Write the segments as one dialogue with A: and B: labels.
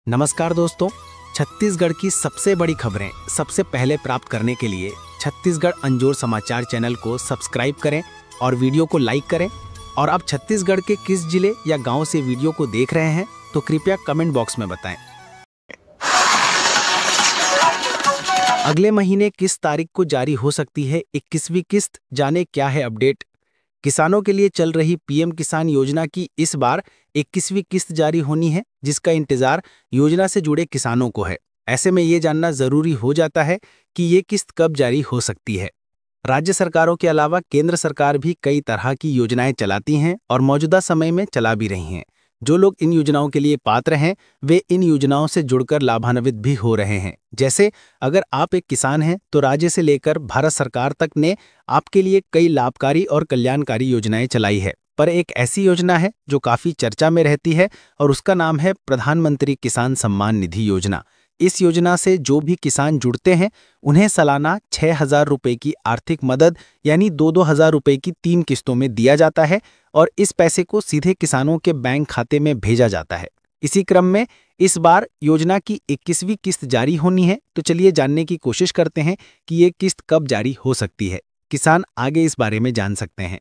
A: नमस्कार दोस्तों, छत्तीसगढ़ की सबसे बड़ी खबरें सबसे पहले प्राप्त करने के लिए छत्तीसगढ़ अंजोर समाचार चैनल को सब्सक्राइब करें और वीडियो को लाइक करें। और आप छत्तीसगढ़ के किस जिले या गांव से वीडियो को देख रहे हैं तो कृपया कमेंट बॉक्स में बताएं। अगले महीने किस तारीख को जारी हो सकती है 21वीं किस्त, जाने क्या है अपडेट। किसानों के लिए चल रही पीएम किसान योजना की इस बार 21वीं किस्त जारी होनी है, जिसका इंतजार योजना से जुड़े किसानों को है। ऐसे में ये जानना जरूरी हो जाता है कि ये किस्त कब जारी हो सकती है। राज्य सरकारों के अलावा केंद्र सरकार भी कई तरह की योजनाएं चलाती हैं और मौजूदा समय में चला भी रही हैं। जो लोग इन योजनाओं के लिए पात्र हैं वे इन योजनाओं से जुड़कर लाभान्वित भी हो रहे हैं। जैसे अगर आप एक किसान हैं तो राज्य से लेकर भारत सरकार तक ने आपके लिए कई लाभकारी और कल्याणकारी योजनाएं चलाई है। पर एक ऐसी योजना है जो काफी चर्चा में रहती है और उसका नाम है प्रधानमंत्री किसान सम्मान निधि योजना। इस योजना से जो भी किसान जुड़ते हैं उन्हें सालाना 6,000 रुपए की आर्थिक मदद यानी 2,000 रुपए की 3 किस्तों में दिया जाता है और इस पैसे को सीधे किसानों के बैंक खाते में भेजा जाता है। इसी क्रम में इस बार योजना की 21वीं किस्त जारी होनी है, तो चलिए जानने की कोशिश करते हैं कि ये किस्त कब जारी हो सकती है। किसान आगे इस बारे में जान सकते हैं।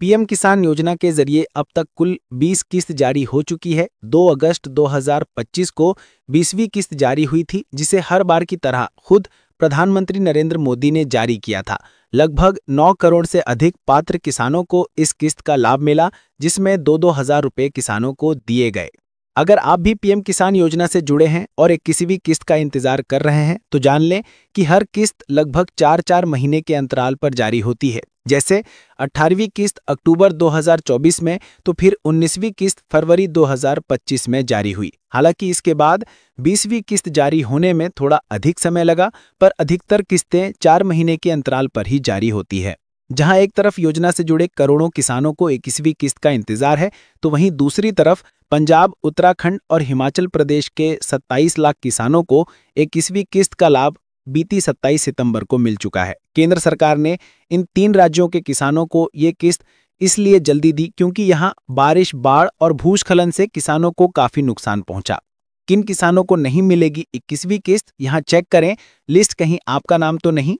A: पीएम किसान योजना के जरिए अब तक कुल 20 किस्त जारी हो चुकी है। 2 अगस्त 2025 को 20वीं किस्त जारी हुई थी, जिसे हर बार की तरह खुद प्रधानमंत्री नरेंद्र मोदी ने जारी किया था। लगभग 9 करोड़ से अधिक पात्र किसानों को इस किस्त का लाभ मिला, जिसमें 2-2 हज़ार रुपये किसानों को दिए गए। अगर आप भी पीएम किसान योजना से जुड़े हैं और 21वीं किस्त का इंतजार कर रहे हैं तो जान लें कि हर किस्त लगभग 4-4 महीने के अंतराल पर जारी होती है। जैसे 18वीं किस्त अक्टूबर 2024 में, तो फिर 19वीं किस्त फरवरी 2025 में जारी हुई। हालांकि इसके बाद 20वीं किस्त जारी होने में थोड़ा अधिक समय लगा, पर अधिकतर किस्तें 4 महीने के अंतराल पर ही जारी होती है। जहां एक तरफ योजना से जुड़े करोड़ों किसानों को 21वीं किस्त का इंतजार है, तो वहीं दूसरी तरफ पंजाब, उत्तराखंड और हिमाचल प्रदेश के 27 लाख किसानों को 21वीं किस्त का लाभ बीती 27 सितंबर को मिल चुका है। केंद्र सरकार ने इन 3 राज्यों के किसानों को ये किस्त इसलिए जल्दी दी क्योंकि यहाँ बारिश, बाढ़ और भूस्खलन से किसानों को काफी नुकसान पहुंचा। किन किसानों को नहीं मिलेगी 21वीं किस्त, यहाँ चेक करें लिस्ट, कहीं आपका नाम तो नहीं।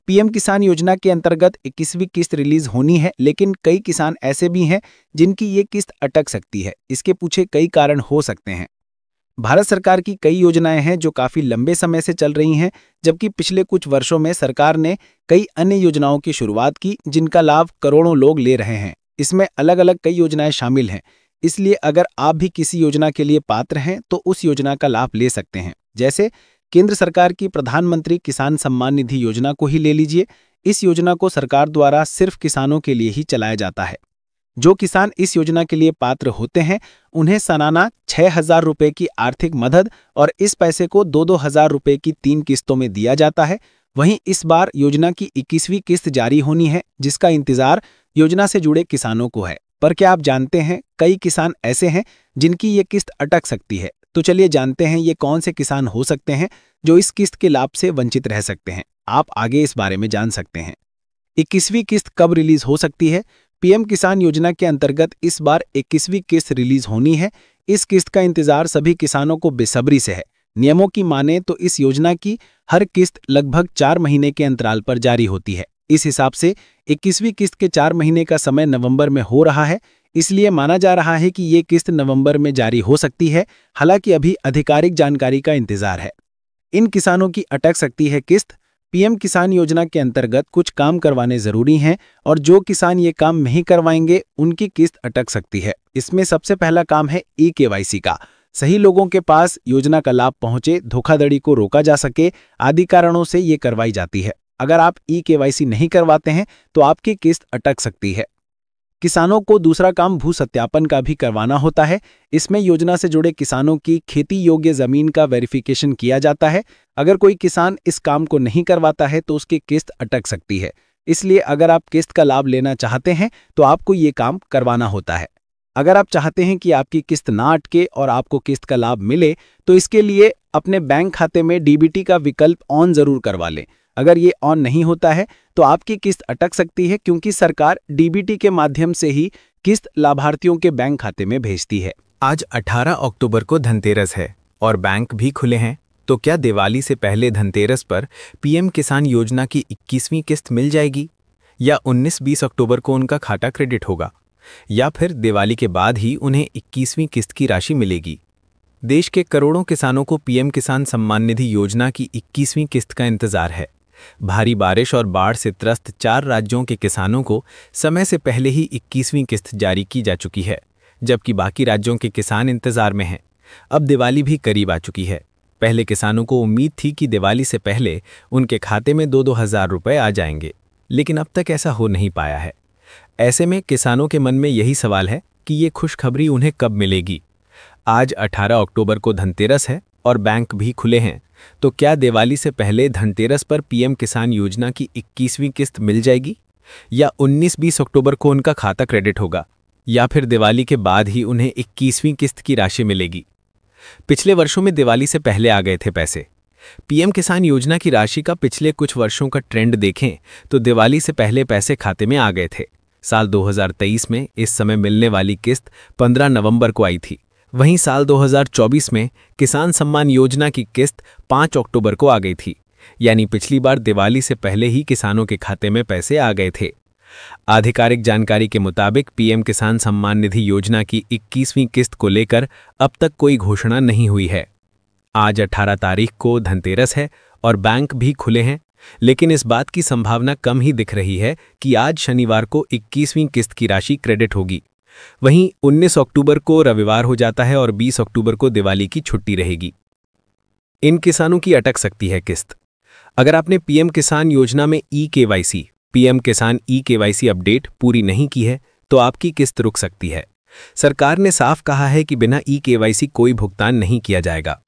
A: पीएम किसान योजना के अंतर्गत 21वीं किस्त रिलीज होनी है, लेकिन कई किसान ऐसे भी हैं जिनकी ये किस्त अटक सकती है। इसके पीछे कई कारण हो सकते हैं। भारत सरकार की कई योजनाएं हैं जो काफी लंबे समय से चल रही हैं, जबकि पिछले कुछ वर्षों में सरकार ने कई अन्य योजनाओं की शुरुआत की जिनका लाभ करोड़ों लोग ले रहे हैं। इसमें अलग अलग कई योजनाएं शामिल हैं, इसलिए अगर आप भी किसी योजना के लिए पात्र हैं तो उस योजना का लाभ ले सकते हैं। जैसे केंद्र सरकार की प्रधानमंत्री किसान सम्मान निधि योजना को ही ले लीजिए। इस योजना को सरकार द्वारा सिर्फ किसानों के लिए ही चलाया जाता है। जो किसान इस योजना के लिए पात्र होते हैं उन्हें सालाना 6,000 रुपए की आर्थिक मदद और इस पैसे को 2-2 हज़ार रुपए की 3 किस्तों में दिया जाता है। वहीं इस बार योजना की 21वीं किस्त जारी होनी है, जिसका इंतजार योजना से जुड़े किसानों को है। पर क्या आप जानते हैं कई किसान ऐसे हैं जिनकी ये किस्त अटक सकती है। तो चलिए जानते हैं ये कौन से किसान हो सकते हैं जो इस किस्त के लाभ से वंचित रह सकते हैं। आप आगे इस बारे में जान सकते हैं। 21वीं किस्त कब रिलीज हो सकती है। पीएम किसान योजना के अंतर्गत इस बार 21वीं किस्त रिलीज होनी है। इस किस्त का इंतजार सभी किसानों को बेसब्री से है। नियमों की माने तो इस योजना की हर किस्त लगभग 4 महीने के अंतराल पर जारी होती है। इस हिसाब से 21वीं किस्त के 4 महीने का समय नवंबर में हो रहा है, इसलिए माना जा रहा है कि ये किस्त नवंबर में जारी हो सकती है। हालांकि अभी आधिकारिक जानकारी का इंतजार है। इन किसानों की अटक सकती है किस्त। पीएम किसान योजना के अंतर्गत कुछ काम करवाने जरूरी हैं और जो किसान ये काम नहीं करवाएंगे उनकी किस्त अटक सकती है। इसमें सबसे पहला काम है ई-केवाईसी का। सही लोगों के पास योजना का लाभ पहुंचे, धोखाधड़ी को रोका जा सके आदि कारणों से ये करवाई जाती है। अगर आप ई-केवाईसी नहीं करवाते हैं तो आपकी किस्त अटक सकती है। किसानों को दूसरा काम भू सत्यापन का भी करवाना होता है। इसमें योजना से जुड़े किसानों की खेती योग्य जमीन का वेरिफिकेशन किया जाता है। अगर कोई किसान इस काम को नहीं करवाता है तो उसकी किस्त अटक सकती है। इसलिए अगर आप किस्त का लाभ लेना चाहते हैं तो आपको ये काम करवाना होता है। अगर आप चाहते हैं कि आपकी किस्त ना अटके और आपको किस्त का लाभ मिले तो इसके लिए अपने बैंक खाते में डीबीटी का विकल्प ऑन जरूर करवा लें। अगर ये ऑन नहीं होता है तो आपकी किस्त अटक सकती है, क्योंकि सरकार डीबीटी के माध्यम से ही किस्त लाभार्थियों के बैंक खाते में भेजती है।
B: आज 18 अक्टूबर को धनतेरस है और बैंक भी खुले हैं, तो क्या दिवाली से पहले धनतेरस पर पीएम किसान योजना की 21वीं किस्त मिल जाएगी, या 19-20 अक्टूबर को उनका खाता क्रेडिट होगा, या फिर दिवाली के बाद ही उन्हें 21वीं किस्त की राशि मिलेगी? देश के करोड़ों किसानों को पीएम किसान सम्मान निधि योजना की 21वीं किस्त का इंतजार है। भारी बारिश और बाढ़ से त्रस्त 4 राज्यों के किसानों को समय से पहले ही 21वीं किस्त जारी की जा चुकी है, जबकि बाकी राज्यों के किसान इंतजार में हैं। अब दिवाली भी करीब आ चुकी है। पहले किसानों को उम्मीद थी कि दिवाली से पहले उनके खाते में 2-2 हज़ार रुपये आ जाएंगे, लेकिन अब तक ऐसा हो नहीं पाया है। ऐसे में किसानों के मन में यही सवाल है कि ये खुशखबरी उन्हें कब मिलेगी। आज 18 अक्टूबर को धनतेरस है और बैंक भी खुले हैं, तो क्या दिवाली से पहले धनतेरस पर पीएम किसान योजना की 21वीं किस्त मिल जाएगी, या 19-20 अक्टूबर को उनका खाता क्रेडिट होगा, या फिर दिवाली के बाद ही उन्हें 21वीं किस्त की राशि मिलेगी? पिछले वर्षों में दिवाली से पहले आ गए थे पैसे। पीएम किसान योजना की राशि का पिछले कुछ वर्षों का ट्रेंड देखें तो दिवाली से पहले पैसे खाते में आ गए थे। साल 2023 में इस समय मिलने वाली किस्त 15 नवंबर को आई थी। वहीं साल 2024 में किसान सम्मान योजना की किस्त 5 अक्टूबर को आ गई थी, यानी पिछली बार दिवाली से पहले ही किसानों के खाते में पैसे आ गए थे। आधिकारिक जानकारी के मुताबिक पीएम किसान सम्मान निधि योजना की 21वीं किस्त को लेकर अब तक कोई घोषणा नहीं हुई है। आज 18 तारीख को धनतेरस है और बैंक भी खुले हैं, लेकिन इस बात की संभावना कम ही दिख रही है कि आज शनिवार को 21वीं किस्त की राशि क्रेडिट होगी। वहीं 19 अक्टूबर को रविवार हो जाता है और 20 अक्टूबर को दिवाली की छुट्टी रहेगी। इन किसानों की अटक सकती है किस्त। अगर आपने पीएम किसान योजना में पीएम किसान ई-केवाईसी अपडेट पूरी नहीं की है, तो आपकी किस्त रुक सकती है। सरकार ने साफ कहा है कि बिना ई-केवाईसी कोई भुगतान नहीं किया जाएगा।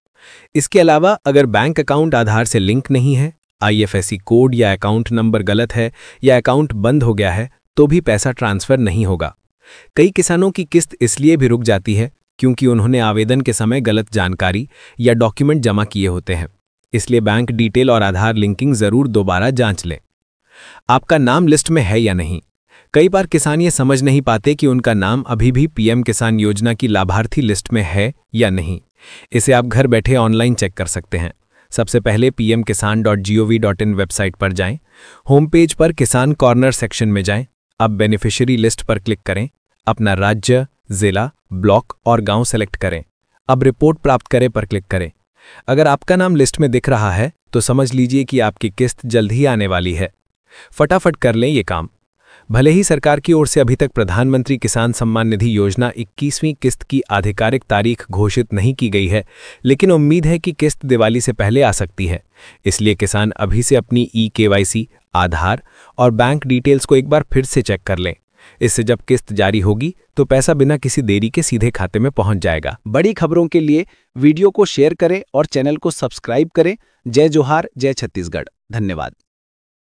B: इसके अलावा अगर बैंक अकाउंट आधार से लिंक नहीं है, आईएफएससी कोड या अकाउंट नंबर गलत है या अकाउंट बंद हो गया है, तो भी पैसा ट्रांसफर नहीं होगा। कई किसानों की किस्त इसलिए भी रुक जाती है क्योंकि उन्होंने आवेदन के समय गलत जानकारी या डॉक्यूमेंट जमा किए होते हैं। इसलिए बैंक डिटेल और आधार लिंकिंग जरूर दोबारा जांच लें। आपका नाम लिस्ट में है या नहीं। कई बार किसान ये समझ नहीं पाते कि उनका नाम अभी भी पीएम किसान योजना की लाभार्थी लिस्ट में है या नहीं। इसे आप घर बैठे ऑनलाइन चेक कर सकते हैं। सबसे पहले pmkisan.gov.in वेबसाइट पर जाएं। होम पेज पर किसान कॉर्नर सेक्शन में जाएं। अब बेनिफिशियरी लिस्ट पर क्लिक करें। अपना राज्य, जिला, ब्लॉक और गांव सेलेक्ट करें। अब रिपोर्ट प्राप्त करें पर क्लिक करें। अगर आपका नाम लिस्ट में दिख रहा है तो समझ लीजिए कि आपकी किस्त जल्द ही आने वाली है। फटाफट कर लें ये काम। भले ही सरकार की ओर से अभी तक प्रधानमंत्री किसान सम्मान निधि योजना 21वीं किस्त की आधिकारिक तारीख घोषित नहीं की गई है, लेकिन उम्मीद है कि किस्त दिवाली से पहले आ सकती है। इसलिए किसान अभी से अपनी ई-केवाईसी, आधार और बैंक डिटेल्स को एक बार फिर से चेक कर लें। इससे जब किस्त जारी होगी तो पैसा बिना किसी देरी के सीधे खाते में पहुंच जाएगा।
A: बड़ी खबरों के लिए वीडियो को शेयर करें और चैनल को सब्सक्राइब करें। जय जोहार, जय छत्तीसगढ़। धन्यवाद।